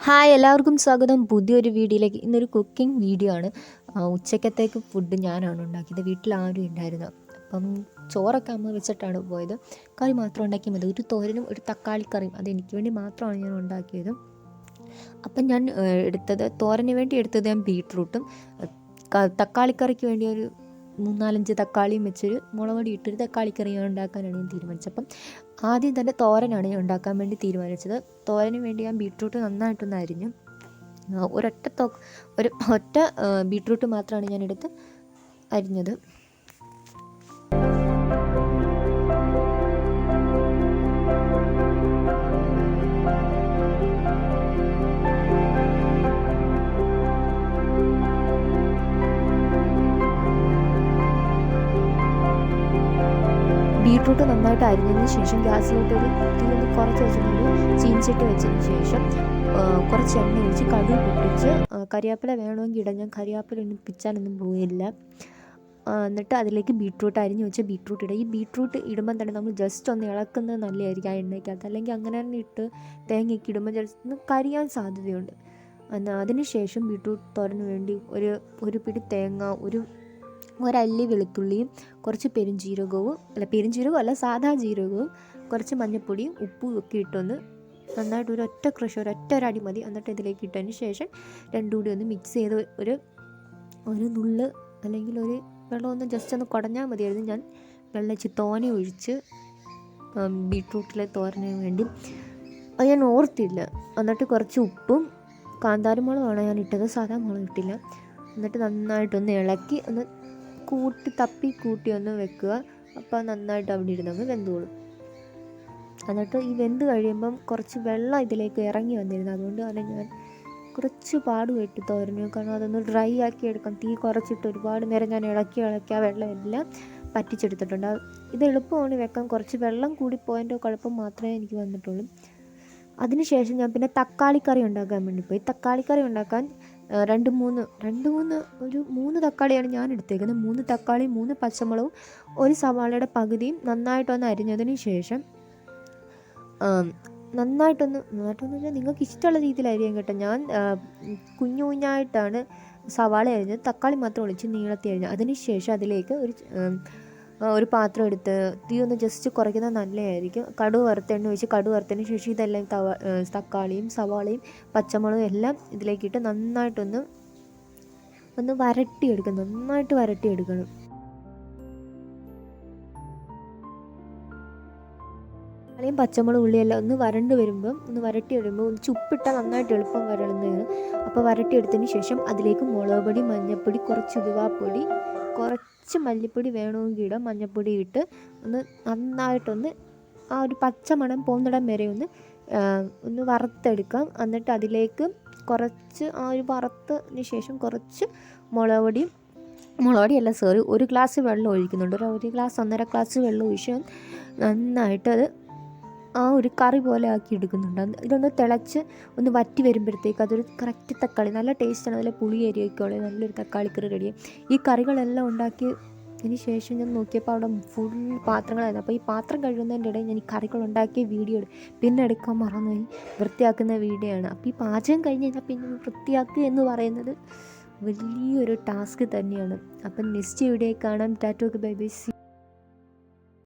Hi, എല്ലാവർക്കും സ്വാഗതം പുതിയൊരു വീഡിയോയിലേക്ക്. ഇന്നൊരു കുക്കിംഗ് വീഡിയോ ആണ്. ഉച്ചക്കത്തേക്ക് ഫുഡ് ഞാനാണ് ഉണ്ടാക്കിയത്. വീട്ടിൽ ആരും ഇല്ലായിരുന്നു. അപ്പം ചോറൊക്കെ അമ്മ വെച്ചിട്ടാണ് പോയത്. കറി മാത്രം ഉണ്ടാക്കിയാൽ മതി. ഒരു തോരനും ഒരു തക്കാളിക്കറിയും അതെനിക്ക് വേണ്ടി മാത്രമാണ് ഞാൻ ഉണ്ടാക്കിയത്. അപ്പം ഞാൻ തോരന് വേണ്ടി എടുത്തത് ഞാൻ ബീട്രൂട്ടും, തക്കാളിക്കറിക്ക് വേണ്ടി ഒരു 3-4 തക്കാളിയും വെച്ചൊരു മുളക് പൊടി ഇട്ടൊരു തക്കാളിക്കറി ഉണ്ടാക്കാനാണ് ഞാൻ തീരുമാനിച്ചത്. അപ്പം ആദ്യം തന്നെ തോരനാണ് ഞാൻ ഉണ്ടാക്കാൻ വേണ്ടി തീരുമാനിച്ചത്. തോരന് വേണ്ടി ഞാൻ ബീട്രൂട്ട് നന്നായിട്ടൊന്ന് അരിഞ്ഞു. ഒറ്റ ബീട്രൂട്ട് മാത്രമാണ് ഞാനെടുത്ത് അരിഞ്ഞത്. ബീട്രൂട്ട് നന്നായിട്ട് അരിഞ്ഞതിന് ശേഷം ഗ്യാസിലോട്ടൊരു തീ കുറച്ച് വെച്ചിട്ടുണ്ട്. ചീനിച്ചട്ടി വെച്ചതിന് ശേഷം കുറച്ച് എണ്ണ ഒഴിച്ച് കടുക് പൊട്ടിച്ച്, കരിവേപ്പില വേണമെങ്കിൽ ഇടാം. ഞാൻ കരിവേപ്പില ഒന്നും പിച്ചാനൊന്നും പോയില്ല. എന്നിട്ട് അതിലേക്ക് ബീട്രൂട്ട് അരിഞ്ഞ് വെച്ച് ബീട്രൂട്ട് ഇടുക. ഈ ബീട്രൂട്ട് ഇടുമ്പം തന്നെ നമ്മൾ ജസ്റ്റ് ഒന്ന് ഇളക്കുന്നത് നല്ലതായിരിക്കും ആ എണ്ണയ്ക്കകത്ത്. അല്ലെങ്കിൽ അങ്ങനെ തന്നെ ഇട്ട് തേങ്ങയൊക്കെ ഇടുമ്പോൾ ജസ്റ്റ് ഒന്ന് കരിയാൻ സാധ്യതയുണ്ട്. അതിന് ശേഷം ബീട്രൂട്ട് തോരന് വേണ്ടി ഒരു പിടി തേങ്ങ, ഒരല്ലി വെളുത്തുള്ളിയും, കുറച്ച് പെരുംജീരകവും അല്ല സാധാ ജീരകവും, കുറച്ച് മഞ്ഞൾപ്പൊടിയും ഉപ്പും ഒക്കെ ഇട്ടൊന്ന് നന്നായിട്ട് ഒരൊറ്റ അടി മതി. എന്നിട്ട് ഇതിലേക്ക് ഇട്ടതിന് ശേഷം രണ്ടും കൂടി ഒന്ന് മിക്സ് ചെയ്ത് ഒരു നുള്ള് അല്ലെങ്കിൽ ഒരു വെള്ളം ഒന്ന് ജസ്റ്റ് ഒന്ന് കുടഞ്ഞാൽ മതിയായിരുന്നു. ഞാൻ വെള്ളം തോനെ ഒഴിച്ച് ബീട്രൂട്ടിലെ തോരന് വേണ്ടി അത് ഞാൻ ഓർത്തില്ല. എന്നിട്ട് കുറച്ച് ഉപ്പും കാന്താരിമുളകാണ് ഞാൻ ഇട്ടത്, സാധാ മുളക് ഇട്ടില്ല. എന്നിട്ട് നന്നായിട്ടൊന്ന് ഇളക്കി ഒന്ന് തപ്പി ഒന്ന് വെക്കുക. അപ്പോൾ നന്നായിട്ട് അവിടെ ഇരുന്നങ്ങ് വെന്തോളും. എന്നിട്ട് ഈ വെന്ത് കഴിയുമ്പം കുറച്ച് വെള്ളം ഇതിലേക്ക് ഇറങ്ങി വന്നിരുന്നു. അതുകൊണ്ട് തന്നെ ഞാൻ കുറച്ച് പാടുപെട്ട് തോരന്, കാരണം അതൊന്ന് ഡ്രൈ ആക്കി എടുക്കാം. തീ കുറച്ചിട്ട് ഒരുപാട് നേരം ഞാൻ ഇളക്കി ആ വെള്ളം എല്ലാം പറ്റിച്ചെടുത്തിട്ടുണ്ട്. ഇത് എളുപ്പമാണ് വെക്കാൻ. കുറച്ച് വെള്ളം കൂടിപ്പോയതിൻ്റെ കുഴപ്പം മാത്രമേ എനിക്ക് വന്നിട്ടുള്ളൂ. അതിനുശേഷം ഞാൻ പിന്നെ തക്കാളിക്കറി ഉണ്ടാക്കാൻ വേണ്ടി പോയി. തക്കാളിക്കറി ഉണ്ടാക്കാൻ ഒരു 3 തക്കാളിയാണ് ഞാൻ എടുത്തേക്കുന്നത്. 3 തക്കാളിയും 3 പച്ചമുളകും 1 സവാളയുടെ പകുതിയും നന്നായിട്ടൊന്ന് അരിഞ്ഞതിന് ശേഷം നന്നായിട്ടൊന്ന് വെച്ചാൽ നിങ്ങൾക്ക് ഇഷ്ടമുള്ള രീതിയിൽ അരിയാൻ കേട്ടോ. ഞാൻ കുഞ്ഞായിട്ടാണ് സവാള അരിഞ്ഞത്, തക്കാളി മാത്രം ഒളിച്ച് നീളത്തി അരിഞ്ഞത്. അതിന് ശേഷം അതിലേക്ക് ഒരു പാത്രം എടുത്ത് തീ ഒന്ന് ജസ്റ്റ് കുറയ്ക്കുന്നത് നല്ലതായിരിക്കും. കടുക് വറുത്തെണ്ണ ഒഴിച്ച് കടുക് വറുത്തതിന് ശേഷം ഇതെല്ലാം തക്കാളിയും സവാളയും പച്ചമുളകും എല്ലാം ഇതിലേക്കിട്ട് നന്നായിട്ടൊന്ന് നന്നായിട്ട് വരട്ടിയെടുക്കണം. തക്കാളിയും പച്ചമുളക് ഉള്ളിയെല്ലാം ഒന്ന് വരട്ടി വരുമ്പോൾ ഒന്ന് ചുപ്പിട്ടാൽ നന്നായിട്ട് എളുപ്പം വരളുന്നതാണ്. അപ്പോൾ വരട്ടിയെടുത്തതിന് ശേഷം അതിലേക്ക് മുളക് പൊടി, മഞ്ഞൾപ്പൊടി, കുറച്ച് ഉലുവാപ്പൊടി, കുറച്ച് മല്ലിപ്പൊടി വേണമെങ്കിൽ ഇടാം, മഞ്ഞൾപ്പൊടി ഇട്ട് ഒന്ന് നന്നായിട്ടൊന്ന് ആ ഒരു പച്ചമണം പോകുന്നിടം വരെ ഒന്ന് വറുത്തെടുക്കാം. എന്നിട്ട് അതിലേക്ക് കുറച്ച് വറുത്തതിന് ശേഷം കുറച്ച് മുളക് പൊടിയല്ല, ഒരു ഗ്ലാസ് വെള്ളം ഒഴിക്കുന്നുണ്ട്. ഒരു ഗ്ലാസ് 1.5 ഗ്ലാസ് വെള്ളം ഒഴിച്ച് നന്നായിട്ട് അത് ഒരു കറി പോലെ ആക്കി എടുക്കുന്നുണ്ട്. ഇതൊന്ന് തിളച്ച് ഒന്ന് വറ്റി വരുമ്പോഴത്തേക്ക് അതൊരു കറക്റ്റ് തക്കാളി, നല്ല ടേസ്റ്റാണ്. അതിൽ പുളി എരിയൊക്കെയുള്ള നല്ലൊരു തക്കാളിക്കറി റെഡിയായി. ഈ കറികളെല്ലാം ഉണ്ടാക്കിയതിന് ശേഷം ഞാൻ നോക്കിയപ്പോൾ അവിടെ ഫുൾ പാത്രങ്ങളായിരുന്നു. അപ്പോൾ ഈ പാത്രം കഴുകുന്നതിൻ്റെ ഇടയിൽ ഞാൻ ഈ കറികൾ ഉണ്ടാക്കിയ വീഡിയോ പിന്നെ എടുക്കാൻ മറന്നുപോയി. വൃത്തിയാക്കുന്ന വീഡിയോ ആണ്. അപ്പോൾ ഈ പാചകം കഴിഞ്ഞ് കഴിഞ്ഞാൽ പിന്നെ വൃത്തിയാക്കുക എന്ന് പറയുന്നത് വലിയൊരു ടാസ്ക് തന്നെയാണ്. അപ്പം നെക്സ്റ്റ് വീഡിയോ കാണാം. ടാറ്റോ, ബൈ ബൈ.